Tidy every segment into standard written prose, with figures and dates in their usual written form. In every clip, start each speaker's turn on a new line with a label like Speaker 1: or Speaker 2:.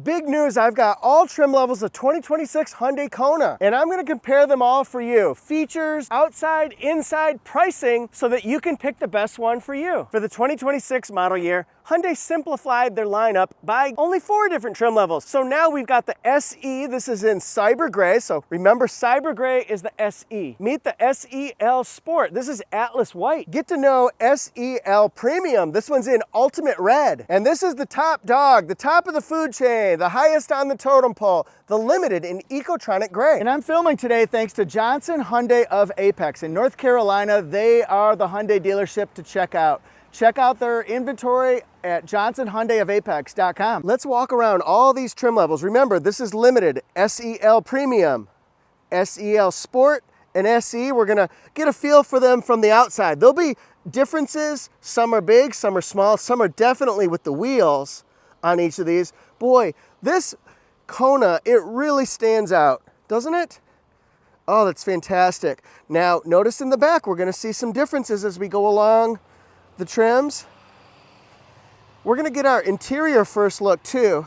Speaker 1: big news. I've got all trim levels of 2026 Hyundai Kona, and I'm gonna compare them all for you. Features, outside, inside, pricing, so that you can pick the best one for you. For the 2026 model year, Hyundai simplified their lineup by only 4 different trim levels. So now we've got the SE, this is in Cyber Gray. So remember, Cyber Gray is the SE. Meet the SEL Sport, this is Atlas White. Get to know SEL Premium, this one's in Ultimate Red. And this is the top dog, the top of the food chain, the highest on the totem pole, the Limited in Ecotronic Gray. And I'm filming today thanks to Johnson Hyundai of Apex. In North Carolina, they are the Hyundai dealership to check out. Check out their inventory at johnsonhyundaiofapex.com. Let's walk around all these trim levels. Remember, this is Limited, SEL Premium, SEL Sport, and SE. We're gonna get a feel for them from the outside. There'll be differences. Some are big, some are small, some are definitely with the wheels on each of these. Boy, this Kona, it really stands out, doesn't it? Oh, that's fantastic. Now, notice in the back, we're gonna see some differences as we go along the trims. We're gonna get our interior first look too.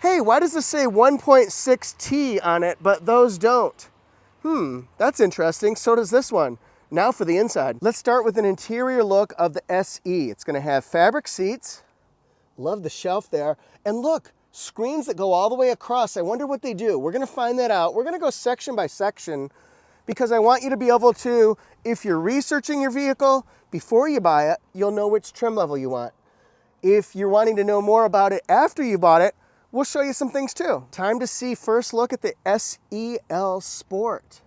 Speaker 1: Hey, why does this say 1.6T on it, but those don't? That's interesting. So does this one. Now for the inside. Let's start with an interior look of the SE. It's gonna have fabric seats. Love the shelf there. And look, screens that go all the way across. I wonder what they do. We're gonna find that out. We're gonna go section by section because I want you to be able to, if you're researching your vehicle, before you buy it, you'll know which trim level you want. If you're wanting to know more about it after you bought it, we'll show you some things too. Time to see first look at the SEL Sport.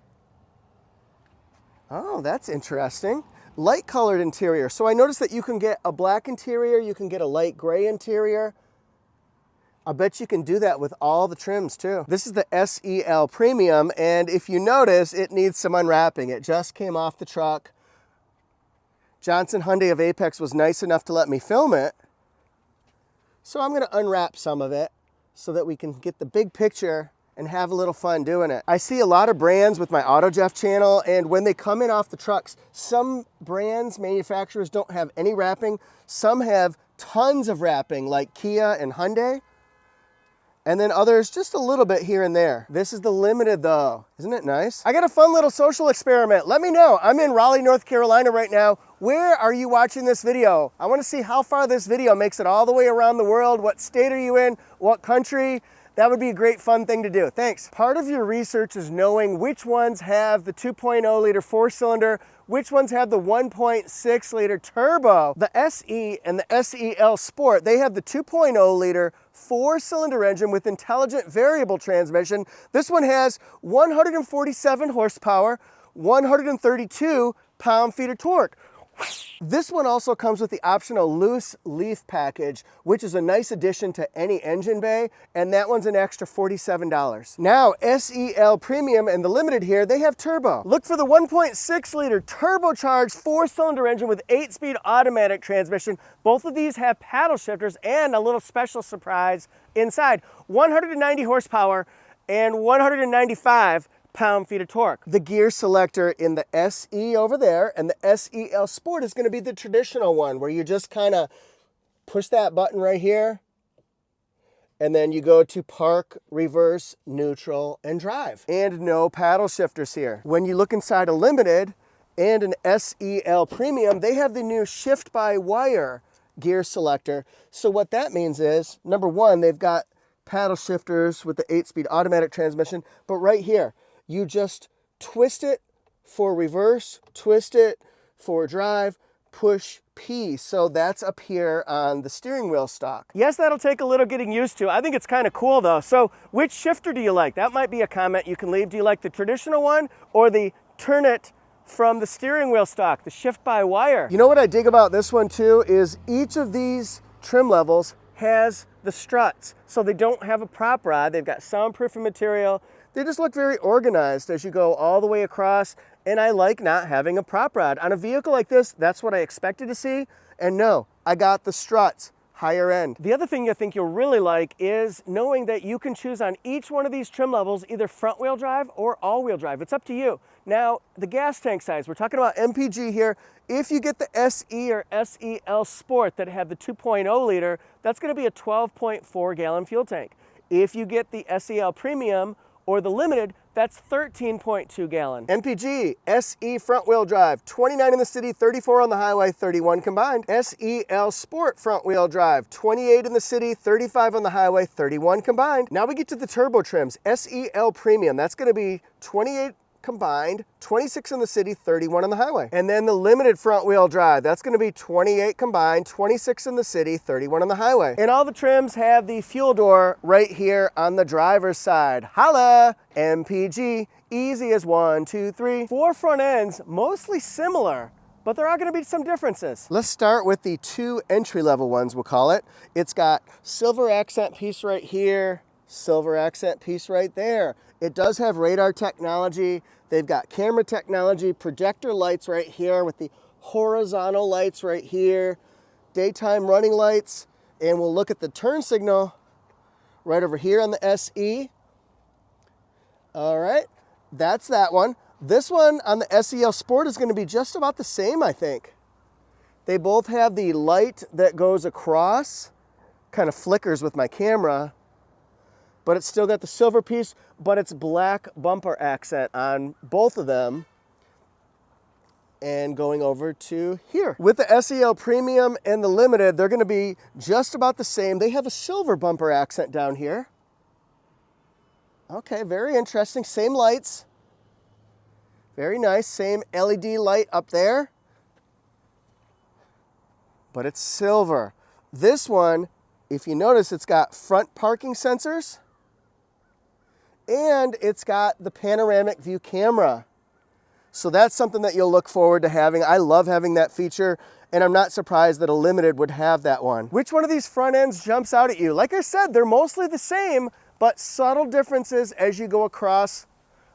Speaker 1: Oh, that's interesting. Light colored interior. So I noticed that you can get a black interior, you can get a light gray interior. I bet you can do that with all the trims too. This is the SEL Premium, and if you notice, it needs some unwrapping. It just came off the truck. Johnson Hyundai of Apex was nice enough to let me film it. So I'm gonna unwrap some of it so that we can get the big picture and have a little fun doing it. I see a lot of brands with my AutoJeff channel, and when they come in off the trucks, some brands, manufacturers don't have any wrapping. Some have tons of wrapping like Kia and Hyundai. And then others, just a little bit here and there. This is the Limited though. Isn't it nice? I got a fun little social experiment. Let me know. I'm in Raleigh, North Carolina right now. Where are you watching this video? I want to see how far this video makes it all the way around the world. What state are you in? What country? That would be a great fun thing to do. Thanks. Part of your research is knowing which ones have the 2.0 liter 4-cylinder, which ones have the 1.6 liter turbo. The SE and the SEL Sport, they have the 2.0 liter 4-cylinder engine with intelligent variable transmission. This one has 147 horsepower, 132 pound-feet of torque. This one also comes with the optional loose leaf package, which is a nice addition to any engine bay, and that one's an extra $47. Now, SEL Premium and the Limited here, they have turbo. Look for the 1.6 liter turbocharged 4-cylinder engine with 8-speed automatic transmission. Both of these have paddle shifters and a little special surprise inside. 190 horsepower and 195 pound-feet of torque. The gear selector in the SE over there and the SEL Sport is going to be the traditional one where you just kind of push that button right here and then you go to park, reverse, neutral, and drive. And no paddle shifters here. When you look inside a Limited and an SEL Premium, they have the new shift-by-wire gear selector. So what that means is, number one, they've got paddle shifters with the 8-speed automatic transmission, but right here, you just twist it for reverse, twist it for drive, push P. So that's up here on the steering wheel stock. Yes, that'll take a little getting used to. I think it's kind of cool though. So which shifter do you like? That might be a comment you can leave. Do you like the traditional one or the turn it from the steering wheel stock, the shift by wire? You know what I dig about this one too is each of these trim levels has the struts. So they don't have a prop rod. They've got soundproofing material. They just look very organized as you go all the way across, and I like not having a prop rod. On a vehicle like this, that's what I expected to see, and no, I got the struts. higher end. The other thing I think you'll really like is knowing that you can choose on each one of these trim levels either front wheel drive or all wheel drive. It's up to you. Now, the gas tank size, we're talking about MPG here. If you get the SE or SEL Sport that have the 2.0 liter, that's going to be a 12.4 gallon fuel tank. If you get the SEL Premium or the Limited, that's 13.2 gallon. MPG, SE front wheel drive, 29 in the city, 34 on the highway, 31 combined. SEL Sport front wheel drive, 28 in the city, 35 on the highway, 31 combined. Now we get to the turbo trims. SEL Premium, that's gonna be 28 combined, 26 in the city, 31 on the highway. And then the Limited front wheel drive, that's gonna be 28 combined, 26 in the city, 31 on the highway. And all the trims have the fuel door right here on the driver's side. Holla, MPG, easy as 1, 2, 3. 4 front ends, mostly similar, but there are gonna be some differences. Let's start with the 2 entry-level ones, we'll call it. It's got silver accent piece right here, silver accent piece right there. It does have radar technology. They've got camera technology, projector lights right here with the horizontal lights right here, daytime running lights, and we'll look at the turn signal right over here on the SE. All right, that's that one. This one on the SEL Sport is going to be just about the same, I think. They both have the light that goes across, kind of flickers with my camera, but it's still got the silver piece, but it's black bumper accent on both of them. And going over to here. With the SEL Premium and the Limited, they're gonna be just about the same. They have a silver bumper accent down here. Okay, very interesting, same lights. Very nice, same LED light up there. But it's silver. This one, if you notice, it's got front parking sensors, and it's got the panoramic view camera. So that's something that you'll look forward to having. I love having that feature, and I'm not surprised that a Limited would have that one. Which one of these front ends jumps out at you? Like I said, they're mostly the same, but subtle differences as you go across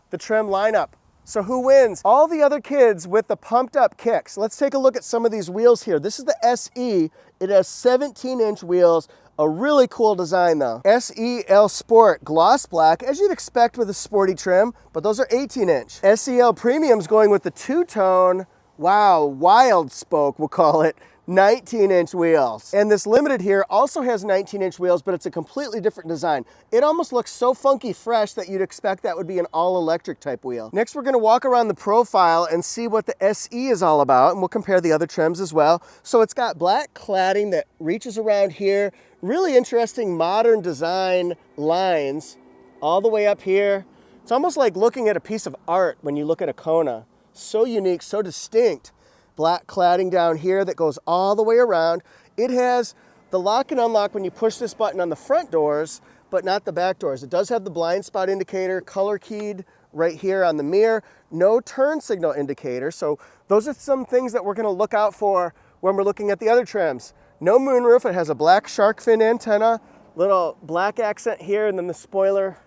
Speaker 1: the trim lineup. So who wins? All the other kids with the pumped up kicks. Let's take a look at some of these wheels here. This is the SE. It has 17-inch wheels. A really cool design though. SEL Sport, gloss black, as you'd expect with a sporty trim, but those are 18-inch. SEL Premium's going with the two-tone, wow, wild spoke, we'll call it, 19-inch wheels. And this Limited here also has 19-inch wheels, but it's a completely different design. It almost looks so funky fresh that you'd expect that would be an all-electric type wheel. Next, we're gonna walk around the profile and see what the SE is all about, and we'll compare the other trims as well. So it's got black cladding that reaches around here, really interesting modern design lines all the way up here. It's almost like looking at a piece of art when you look at a Kona. So unique, so distinct. Black cladding down here that goes all the way around. It has the lock and unlock when you push this button on the front doors, but not the back doors. It does have the blind spot indicator, color keyed right here on the mirror. No turn signal indicator. So those are some things that we're gonna look out for when we're looking at the other trims. No moonroof. It has a black shark fin antenna, little black accent here, and then the spoiler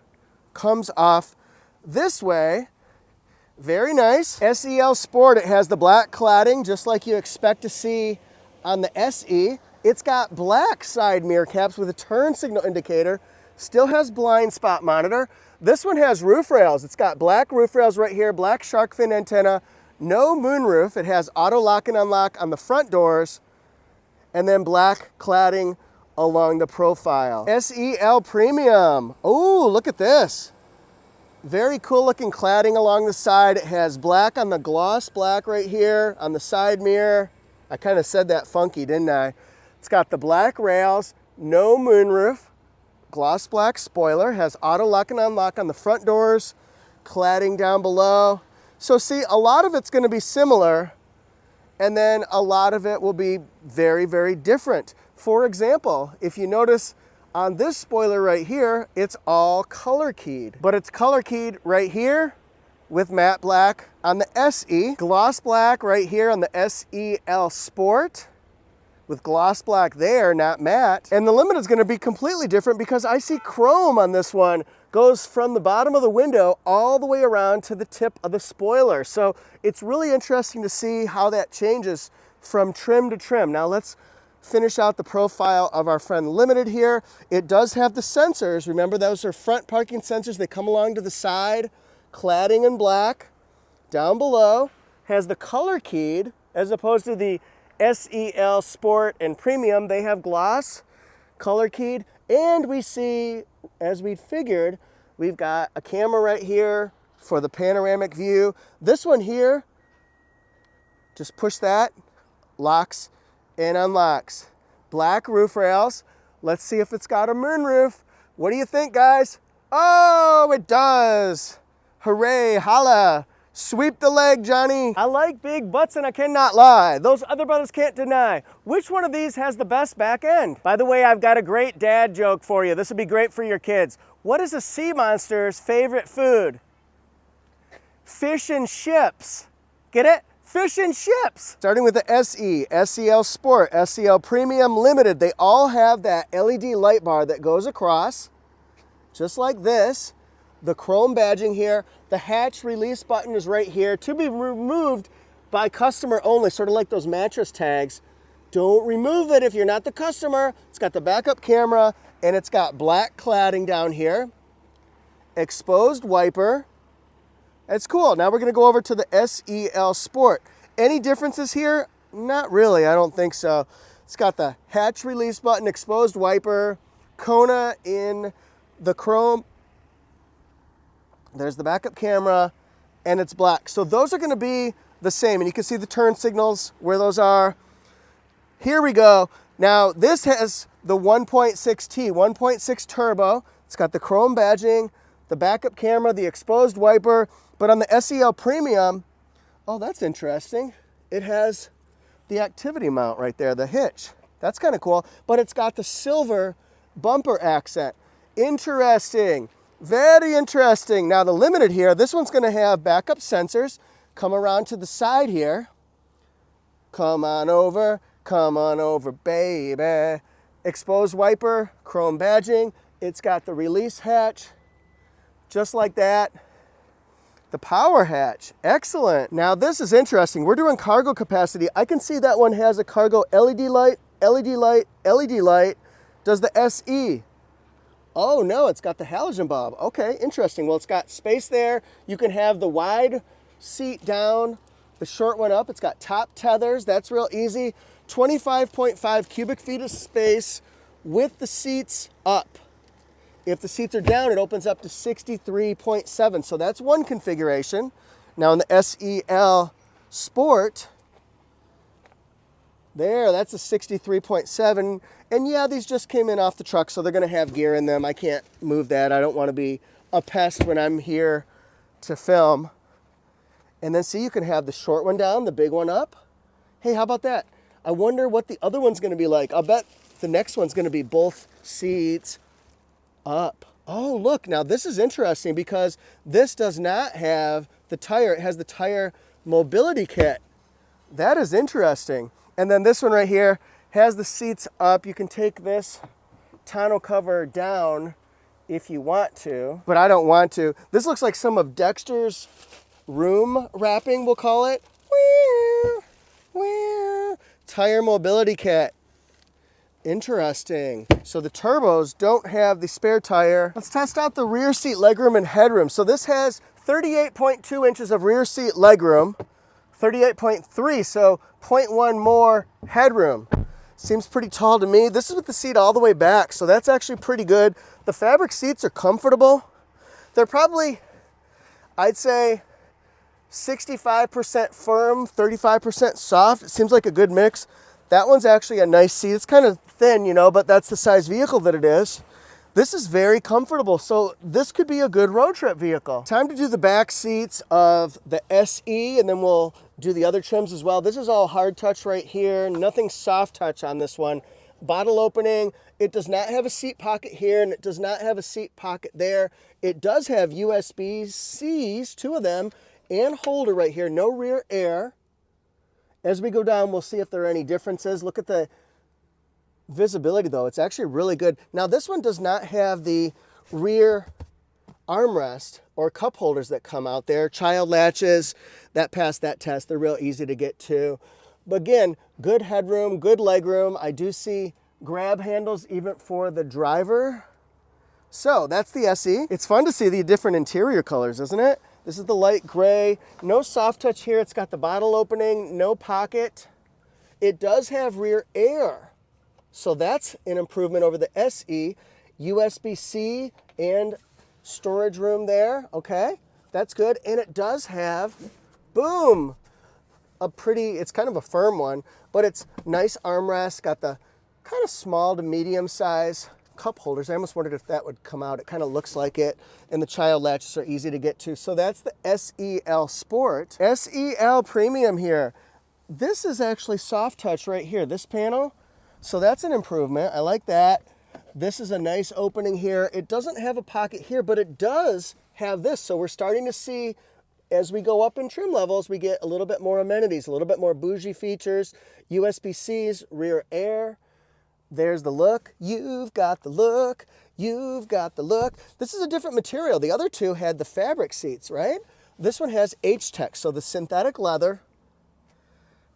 Speaker 1: comes off this way. Very nice. SEL Sport, it has the black cladding, just like you expect to see on the SE. It's got black side mirror caps with a turn signal indicator, still has blind spot monitor. This one has roof rails. It's got black roof rails right here, black shark fin antenna, no moonroof. It has auto lock and unlock on the front doors, and then black cladding along the profile. SEL Premium. Oh, look at this. Very cool looking cladding along the side. It has black on the gloss black right here on the side mirror. I kind of said that funky, didn't I? It's got the black rails, no moonroof, gloss black spoiler, has auto lock and unlock on the front doors, cladding down below. So see, a lot of it's going to be similar, and then a lot of it will be very, very different. For example, if you notice, on this spoiler right here, it's all color keyed, but it's color keyed right here with matte black on the SE, gloss black right here on the SEL Sport with gloss black there, not matte. And the Limited is going to be completely different because I see chrome on this one. Goes from the bottom of the window all the way around to the tip of the spoiler. So it's really interesting to see how that changes from trim to trim. Now let's finish out the profile of our friend Limited here. It does have the sensors. Remember, those are front parking sensors. They come along to the side, cladding in black. Down below has the color keyed, as opposed to the SEL Sport and Premium. They have gloss, color keyed, And we see, as we figured, we've got a camera right here for the panoramic view. This one here, just push that, locks and unlocks. Black roof rails. Let's see if it's got a moonroof. What do you think, guys? Oh, it does. Hooray, holla. Sweep the leg, Johnny. I like big butts and I cannot lie. Those other brothers can't deny. Which one of these has the best back end? By the way, I've got a great dad joke for you. This would be great for your kids. What is a sea monster's favorite food? Fish and chips. Get it? Fish and chips. Starting with the SE, SEL Sport, SEL Premium Limited. They all have that LED light bar that goes across, just like this. The chrome badging here. The hatch release button is right here to be removed by customer only, sort of like those mattress tags. Don't remove it if you're not the customer. It's got the backup camera and it's got black cladding down here. Exposed wiper. That's cool. Now we're going to go over to the SEL Sport. Any differences here? Not really, I don't think so. It's got the hatch release button, exposed wiper, Kona in the chrome. There's the backup camera, and it's black. So those are going to be the same, and you can see the turn signals where those are. Here we go. Now this has the 1.6T, 1.6 turbo. It's got the chrome badging, the backup camera, the exposed wiper, but on the SEL Premium, oh, that's interesting. It has the activity mount right there, the hitch. That's kind of cool, but it's got the silver bumper accent. Interesting. Very interesting. Now the Limited here, this one's going to have backup sensors. Come around to the side here. Come on over, baby. Exposed wiper, chrome badging. It's got the release hatch, just like that. The power hatch, excellent. Now this is interesting. We're doing cargo capacity. I can see that one has a cargo LED light, LED light, LED light. Does the SE? Oh no, it's got the halogen bulb. Okay, interesting. Well, it's got space there. You can have the wide seat down, the short one up. It's got top tethers. That's real easy. 25.5 cubic feet of space with the seats up. If the seats are down, it opens up to 63.7. So that's one configuration. Now in the SEL Sport, there, that's a 63.7. And yeah, these just came in off the truck, so they're going to have gear in them. I can't move that. I don't want to be a pest when I'm here to film. And then see, you can have the short one down, the big one up. Hey, how about that? I wonder what the other one's going to be like. I'll bet the next one's going to be both seats up. Oh, look, now this is interesting because this does not have the tire. It has the tire mobility kit. That is interesting. And then this one right here has the seats up. You can take this tonneau cover down if you want to, but I don't want to. This looks like some of Dexter's room wrapping, we'll call it. Tire mobility kit. Interesting. So the turbos don't have the spare tire. Let's test out the rear seat legroom and headroom. So this has 38.2 inches of rear seat legroom, 38.3, so 0.1 more headroom. Seems pretty tall to me. This is with the seat all the way back, so that's actually pretty good. The fabric seats are comfortable. They're probably, I'd say, 65% firm, 35% soft. It seems like a good mix. That one's actually a nice seat. It's kind of thin, you know, but that's the size vehicle that it is. This is very comfortable, so this could be a good road trip vehicle. Time to do the back seats of the SE, and then we'll do the other trims as well. This is all hard touch right here, nothing soft touch on this one. Bottle opening, it does not have a seat pocket here, and it does not have a seat pocket there. It does have USB-Cs, 2 of them, and holder right here, no rear air. As we go down, we'll see if there are any differences. Look at the visibility though, it's actually really good. Now this one does not have the rear armrest or cup holders that come out there. Child latches, that passed that test. They're real easy to get to. But again, good headroom, good legroom. I do see grab handles even for the driver. So that's the SE. It's fun to see the different interior colors, isn't it? This is the light gray. No soft touch here. It's got the bottle opening, no pocket. It does have rear air. So that's an improvement over the SE. USB-C and storage room there, okay? That's good. And it does have, boom, it's kind of a firm one, but it's nice armrest, got the kind of small to medium size cup holders. I almost wondered if that would come out. It kind of looks like it, and the child latches are easy to get to. So that's the SEL Sport. SEL Premium here. This is actually soft touch right here, this panel. So that's an improvement. I like that. This is a nice opening here. It doesn't have a pocket here, but it does have this. So we're starting to see, as we go up in trim levels, we get a little bit more amenities, a little bit more bougie features, USB-Cs, rear air. There's the look. You've got the look. You've got the look. This is a different material. The other two had the fabric seats, right? This one has H-Tech, so the synthetic leather.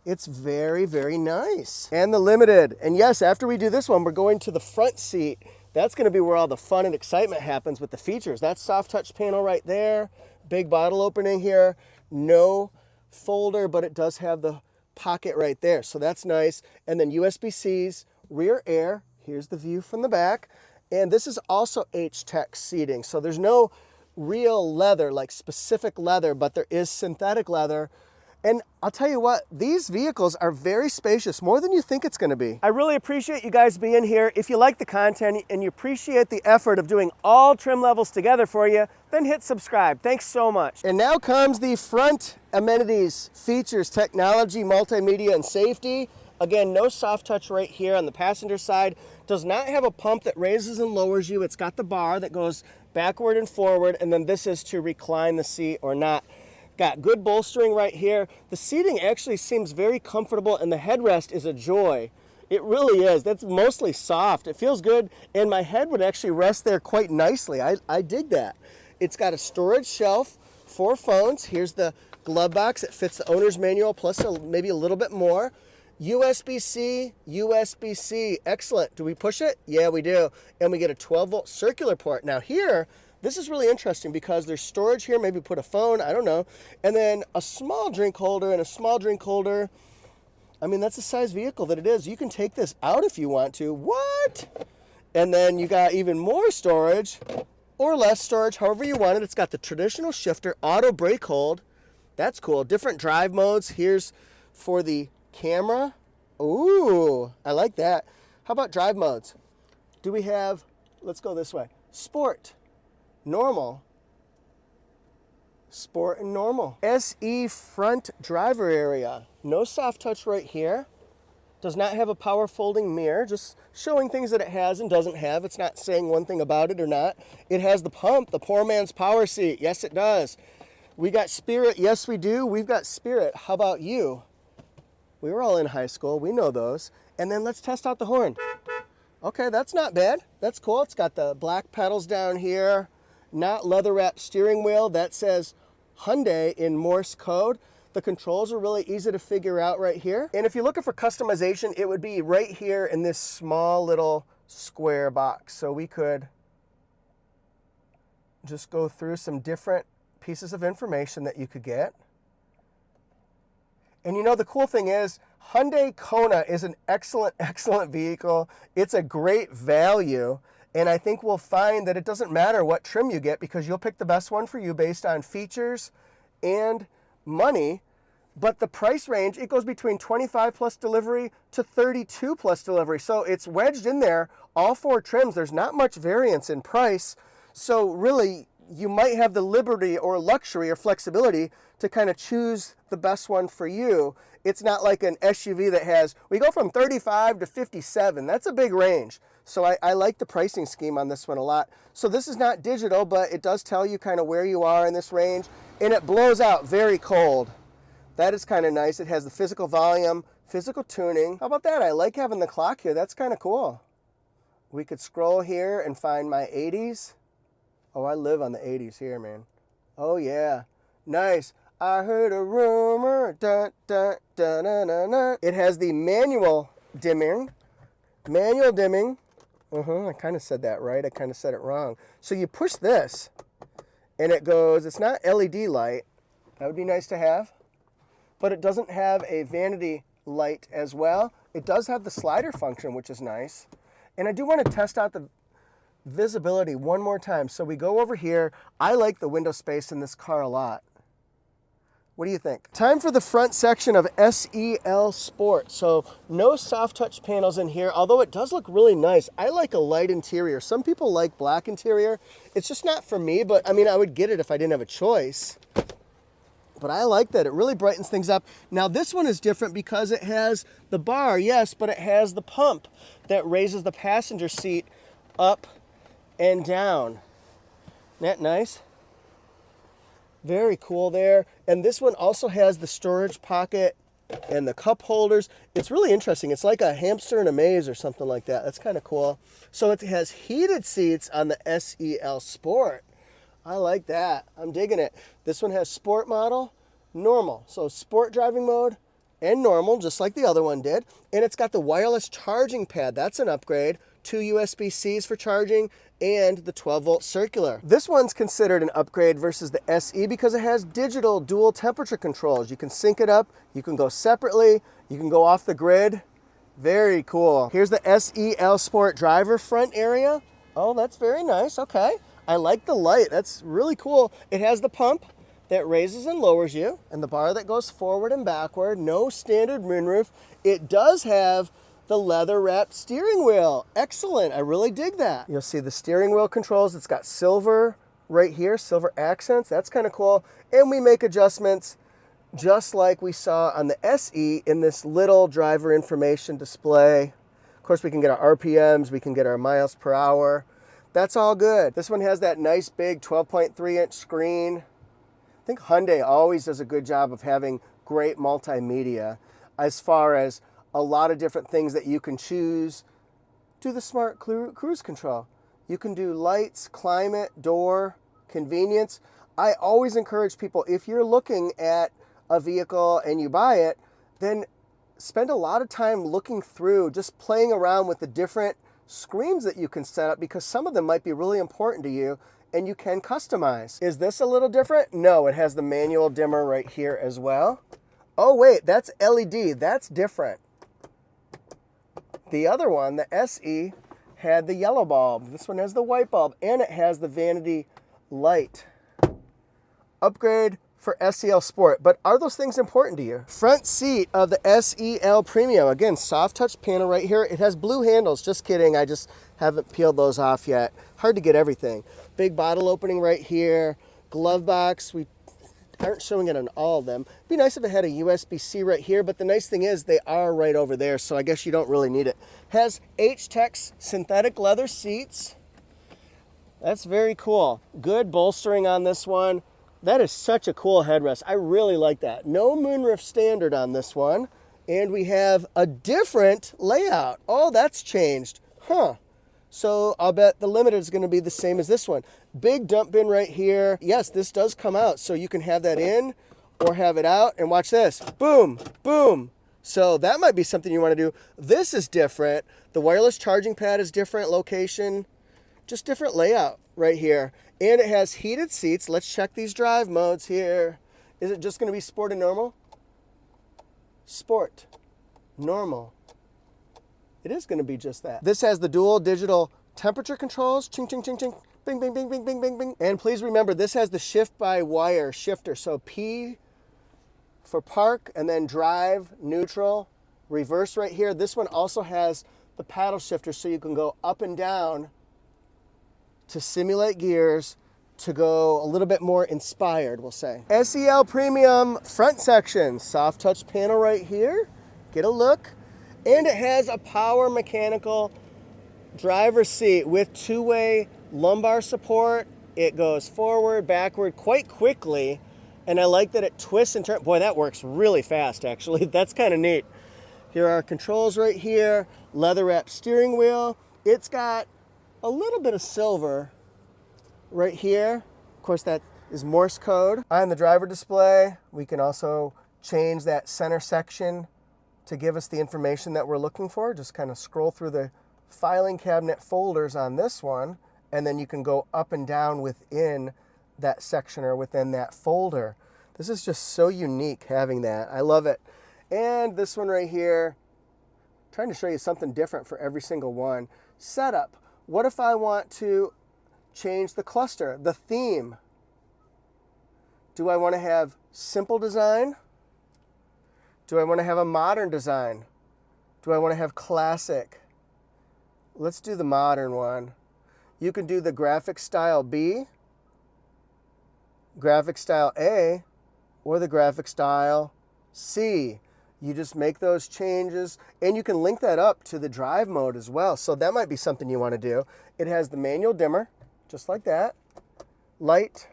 Speaker 1: It's very, very nice. And the limited. And yes, after we do this one, we're going to the front seat. That's going to be where all the fun and excitement happens with the features. That soft touch panel right there. Big bottle opening here. No folder, but it does have the pocket right there. So that's nice. And then USB-Cs. Rear air, here's the view from the back. And this is also H-Tech seating. So there's no real leather, like specific leather, but there is synthetic leather. And I'll tell you what, these vehicles are very spacious, more than you think it's gonna be. I really appreciate you guys being here. If you like the content and you appreciate the effort of doing all trim levels together for you, then hit subscribe. Thanks so much. And now comes the front amenities, features, technology, multimedia, and safety. Again, no soft touch right here on the passenger side. Does not have a pump that raises and lowers you. It's got the bar that goes backward and forward, and then this is to recline the seat or not. Got good bolstering right here. The seating actually seems very comfortable, and the headrest is a joy. It really is. That's mostly soft. It feels good, and my head would actually rest there quite nicely. I dig that. It's got a storage shelf for phones. Here's the glove box. It fits the owner's manual plus maybe a little bit more. USB-C, USB-C, excellent. Do we push it? Yeah, we do. And we get a 12-volt circular port. Now here, this is really interesting because there's storage here, maybe put a phone, I don't know. And then a small drink holder and a small drink holder. I mean, that's the size vehicle that it is. You can take this out if you want to. What? And then you got even more storage or less storage, however you want it. It's got the traditional shifter, auto brake hold. That's cool. Different drive modes. Here's for the camera. Ooh, I like that. How about drive modes? Do we have, let's go this way. Sport, normal, sport and normal. SE front driver area. No soft touch right here. Does not have a power folding mirror, just showing things that it has and doesn't have. It's not saying one thing about it or not. It has the pump, the poor man's power seat. Yes, it does. We got Spirit. Yes, we do. We've got Spirit. How about you? We were all in high school. We know those. And then let's test out the horn. Okay, that's not bad. That's cool. It's got the black pedals down here. Not leather wrapped steering wheel. That says Hyundai in Morse code. The controls are really easy to figure out right here. And if you're looking for customization, it would be right here in this small little square box. So we could just go through some different pieces of information that you could get. And you know, the cool thing is, Hyundai Kona is an excellent, excellent vehicle. It's a great value. And I think we'll find that it doesn't matter what trim you get because you'll pick the best one for you based on features and money. But the price range, it goes between 25 plus delivery to 32 plus delivery. So it's wedged in there, all four trims. There's not much variance in price. So really, you might have the liberty or luxury or flexibility to kind of choose the best one for you. It's not like an SUV that has, we go from 35 to 57. That's a big range. So I like the pricing scheme on this one a lot. So this is not digital, but it does tell you kind of where you are in this range. And it blows out very cold. That is kind of nice. It has the physical volume, physical tuning. How about that? I like having the clock here. That's kind of cool. We could scroll here and find my 80s. Oh, I live on the 80s here, man. Oh, yeah. Nice. I heard a rumor. Dun, dun, dun, dun, dun, dun. It has the manual dimming. Manual dimming. I kind of said that right. I kind of said it wrong. So you push this, and it goes, it's not LED light. That would be nice to have. But it doesn't have a vanity light as well. It does have the slider function, which is nice. And I do want to test out visibility one more time. So we go over here. I like the window space in this car a lot. What do you think? Time for the front section of SEL Sport. So no soft touch panels in here, although it does look really nice. I like a light interior. Some people like black interior. It's just not for me, but I mean, I would get it if I didn't have a choice. But I like that. It really brightens things up. Now this one is different because it has the bar, yes, but it has the pump that raises the passenger seat up and down. Isn't that nice? Very cool there. And this one also has the storage pocket and the cup holders. It's really interesting. It's like a hamster in a maze or something like that. That's kind of cool. So it has heated seats on the SEL Sport. I like that. I'm digging it. This one has sport model, normal. So sport driving mode and normal, just like the other one did. And it's got the wireless charging pad. That's an upgrade. 2 USB-Cs for charging and the 12-volt circular. This one's considered an upgrade versus the SE because it has digital dual temperature controls. You can sync it up, you can go separately, you can go off the grid. Very cool. Here's the SEL Sport driver front area. Oh, that's very nice. Okay. I like the light. That's really cool. It has the pump that raises and lowers you and the bar that goes forward and backward. No standard moonroof. It does have the leather wrapped steering wheel. Excellent. I really dig that. You'll see the steering wheel controls. It's got silver right here, silver accents. That's kind of cool. And we make adjustments just like we saw on the SE in this little driver information display. Of course, we can get our RPMs, we can get our miles per hour. That's all good. This one has that nice big 12.3-inch screen. I think Hyundai always does a good job of having great multimedia as far as a lot of different things that you can choose. Do the smart cruise control. You can do lights, climate, door, convenience. I always encourage people, if you're looking at a vehicle and you buy it, then spend a lot of time looking through, just playing around with the different screens that you can set up because some of them might be really important to you and you can customize. Is this a little different? No, it has the manual dimmer right here as well. Oh wait, that's LED, that's different. The other one, the SE, had the yellow bulb. This one has the white bulb, and it has the vanity light. Upgrade for SEL Sport, but are those things important to you? Front seat of the SEL Premium. Again, soft touch panel right here. It has blue handles. Just kidding, I just haven't peeled those off yet. Hard to get everything. Big bottle opening right here. Glove box. We aren't showing it on all of them. It'd be nice if it had a USB-C right here, but the nice thing is they are right over there, so I guess you don't really need it. Has H-Tex synthetic leather seats. That's very cool. Good bolstering on this one. That is such a cool headrest. I really like that. No moonroof standard on this one. And we have a different layout. Oh, that's changed. Huh. So I'll bet the Limited is going to be the same as this one. Big dump bin right here. Yes, this does come out, so you can have that in or have it out. And watch this. Boom, boom. So that might be something you want to do. This is different. The wireless charging pad is different location. Just different layout right here. And it has heated seats. Let's check these drive modes here. Is it just going to be sport and normal? Sport. Normal. It is going to be just that. This has the dual digital temperature controls. Ching, ching, ching, ching. Bing, bing, bing, bing, bing, bing, bing. And please remember, this has the shift-by-wire shifter. So P for park, and then drive, neutral, reverse right here. This one also has the paddle shifter, so you can go up and down to simulate gears, to go a little bit more inspired, we'll say. SEL Premium front section. Soft touch panel right here. Get a look. And it has a power mechanical driver's seat with two-way lumbar support. It goes forward, backward quite quickly. And I like that it twists and turns. Boy, that works really fast, actually. That's kind of neat. Here are our controls right here. Leather wrapped steering wheel. It's got a little bit of silver right here. Of course, that is Morse code. On the driver display, we can also change that center section to give us the information that we're looking for. Just kind of scroll through the filing cabinet folders on this one, and then you can go up and down within that section or within that folder. This is just so unique having that. I love it. And this one right here, trying to show you something different for every single one. Setup. What if I want to change the cluster, the theme? Do I want to have simple design? Do I want to have a modern design? Do I want to have classic? Let's do the modern one. You can do the graphic style B, graphic style A, or the graphic style C. You just make those changes, and you can link that up to the drive mode as well. So that might be something you want to do. It has the manual dimmer, just like that. Light,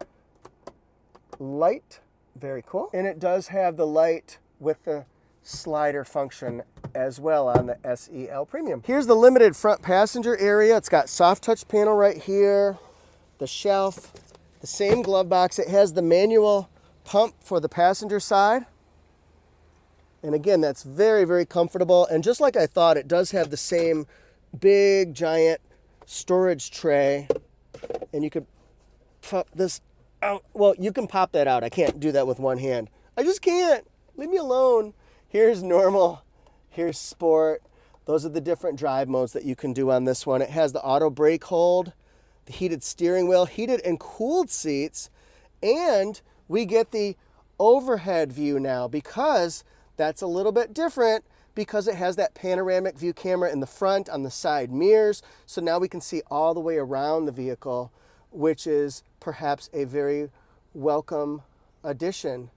Speaker 1: light, very cool. And it does have the light with the slider function as well on the SEL Premium. Here's the limited front passenger area. It's got soft touch panel right here, the shelf, the same glove box. It has the manual pump for the passenger side. And again, that's very, very comfortable. And just like I thought, it does have the same big, giant storage tray. And you could pop this out. Well, you can pop that out. I can't do that with one hand. I just can't. Leave me alone. Here's normal. Here's sport. Those are the different drive modes that you can do on this one. It has the auto brake hold, the heated steering wheel, heated and cooled seats, and we get the overhead view now because that's a little bit different because it has that panoramic view camera in the front on the side mirrors. So now we can see all the way around the vehicle, which is perhaps a very welcome addition.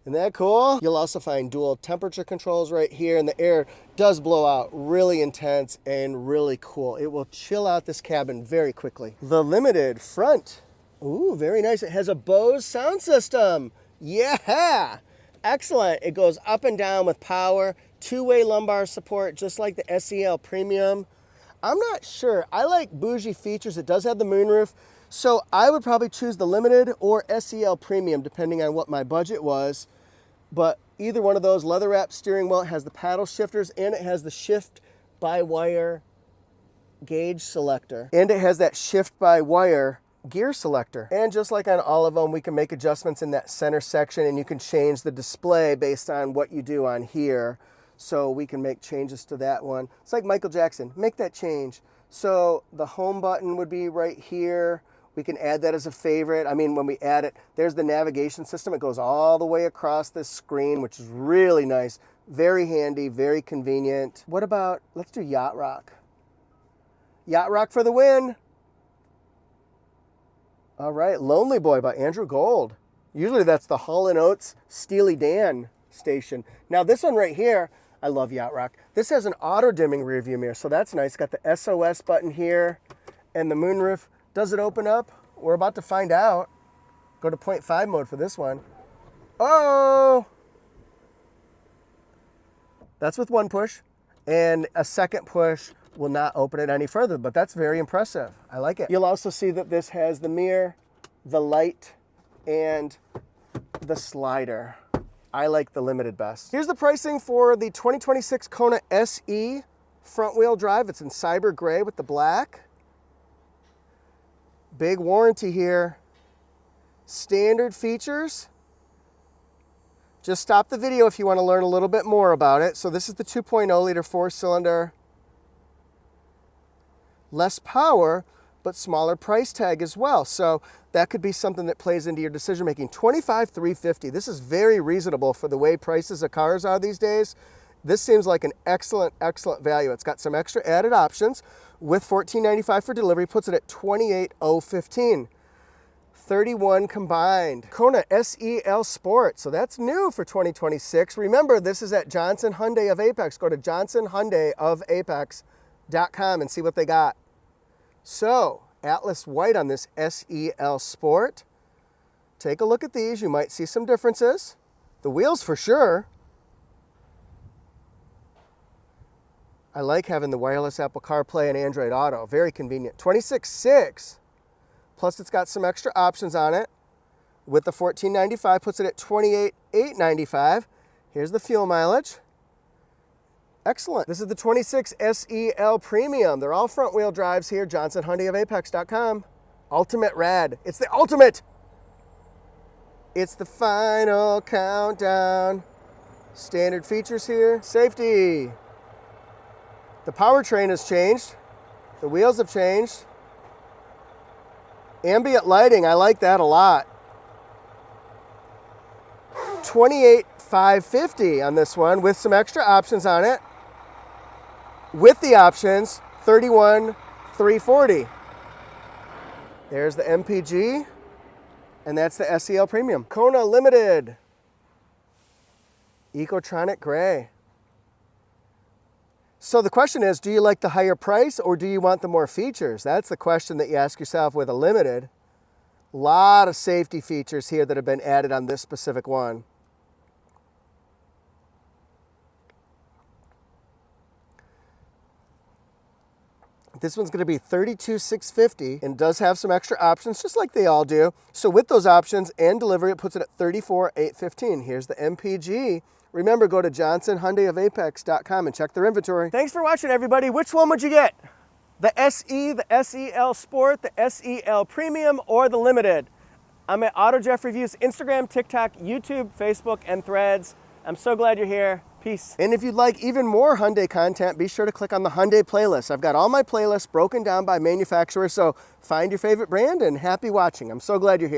Speaker 1: Isn't that cool? You'll also find dual temperature controls right here, and the air does blow out really intense and really cool. It will chill out this cabin very quickly. The limited front. Ooh, very nice. It has a Bose sound system. Yeah, excellent. It goes up and down with power, two-way lumbar support, just like the SEL Premium. I'm not sure. I like bougie features. It does have the moonroof. So I would probably choose the limited or SEL Premium, depending on what my budget was. But either one of those, leather wrap steering wheel, it has the paddle shifters, and it has the shift by wire gauge selector. And it has that shift by wire gear selector. And just like on all of them, we can make adjustments in that center section, and you can change the display based on what you do on here. So we can make changes to that one. It's like Michael Jackson, make that change. So the home button would be right here. We can add that as a favorite. I mean, when we add it, there's the navigation system. It goes all the way across this screen, which is really nice. Very handy, very convenient. What about, let's do Yacht Rock. Yacht Rock for the win. All right, Lonely Boy by Andrew Gold. Usually that's the Hall & Oates Steely Dan station. Now this one right here, I love Yacht Rock. This has an auto dimming rear view mirror, so that's nice. Got the SOS button here and the moonroof. Does it open up? We're about to find out. Go to 0.5 mode for this one. Oh! That's with one push, and a second push will not open it any further, but that's very impressive. I like it. You'll also see that this has the mirror, the light, and the slider. I like the limited best. Here's the pricing for the 2026 Kona SE front-wheel drive. It's in cyber gray with the black. Big warranty here. Standard features. Just stop the video if you want to learn a little bit more about it. So this is the 2.0 liter 4-cylinder. Less power, but smaller price tag as well. So that could be something that plays into your decision making. $25,350. This is very reasonable for the way prices of cars are these days. This seems like an excellent, excellent value. It's got some extra added options with $14.95 for delivery, puts it at $28,015. 31 combined. Kona SEL Sport, so that's new for 2026. Remember, this is at Johnson Hyundai of Apex. Go to johnsonhyundaiofapex.com and see what they got. So, Atlas White on this SEL Sport. Take a look at these. You might see some differences. The wheels for sure. I like having the wireless Apple CarPlay and Android Auto. Very convenient. 26.6. Plus it's got some extra options on it. With the $14.95 puts it at $28,895. Here's the fuel mileage. Excellent. This is the 26 SEL Premium. They're all front wheel drives here. JohnsonHyundaiOfApex.com. Ultimate Rad. It's the ultimate. It's the final countdown. Standard features here. Safety. The powertrain has changed. The wheels have changed. Ambient lighting, I like that a lot. $28,550 on this one with some extra options on it. With the options, $31,340. There's the MPG, and that's the SEL Premium. Kona Limited, Ecotronic Gray. So the question is, do you like the higher price or do you want the more features? That's the question that you ask yourself with a Limited. A lot of safety features here that have been added on this specific one. This one's going to be $32,650 and does have some extra options, just like they all do. So with those options and delivery, it puts it at $34,815. Here's the MPG. Remember, go to johnsonhyundaiofapex.com and check their inventory. Thanks for watching, everybody. Which one would you get? The SE, the SEL Sport, the SEL Premium, or the Limited? I'm at AutoJeff Reviews, Instagram, TikTok, YouTube, Facebook, and Threads. I'm so glad you're here. Peace. And if you'd like even more Hyundai content, be sure to click on the Hyundai playlist. I've got all my playlists broken down by manufacturer, so find your favorite brand and happy watching. I'm so glad you're here.